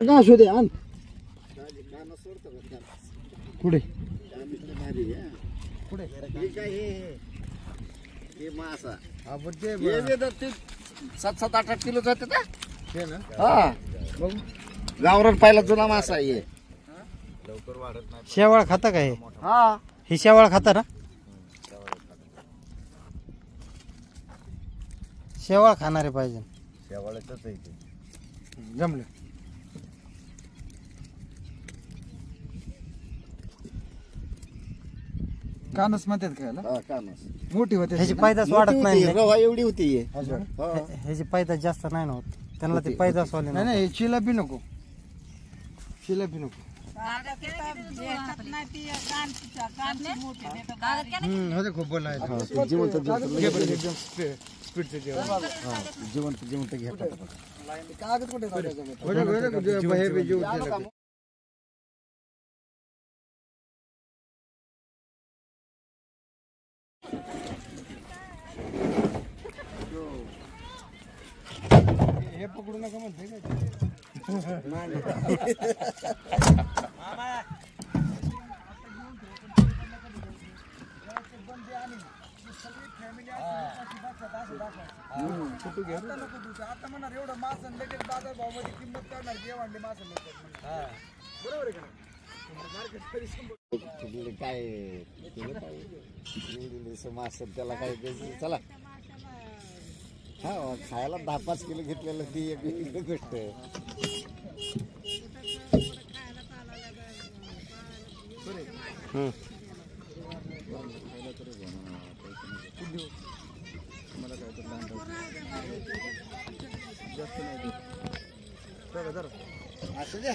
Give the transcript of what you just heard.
का असू दे आण पुढे पुढे हे मासा हा पण ते हे वेदात ते 7-8 किलो जाते ना हे ना हा गावरान पाहिला जुना मासा आहे लवकर वाढत नाही शेवाळ खाता का हे? हा हे शेवाळ खाता ना? शेवाळ खाणारे पाहिजे. शेवाळ्याचंच आहे ते जमलं. कानस म्हणतात खायला हा कानस मोठी होते ह्याची पैदास वाढत नाही. रवा एवढी होती हे. ह्याची पैदास जास्त नाही ना होत. त्यांना ते पैदास वाले नाही नाही चिलापी नको चिलापी नको होते खूप बोलायचं जिवंत एकदम स्पीडचे जिवंत घेतात कागद कुठे हे पकडू नका म्हणते आता म्हणणार एवढं मास लगेच बाजार भाव मध्ये किंमत करणार जे वाढले मास बरोबर आहे का काय मास त्याला काय चला हा खायला 10-5 किलो घेतलेलं ती एक वेगळी गोष्ट आहे. असं द्या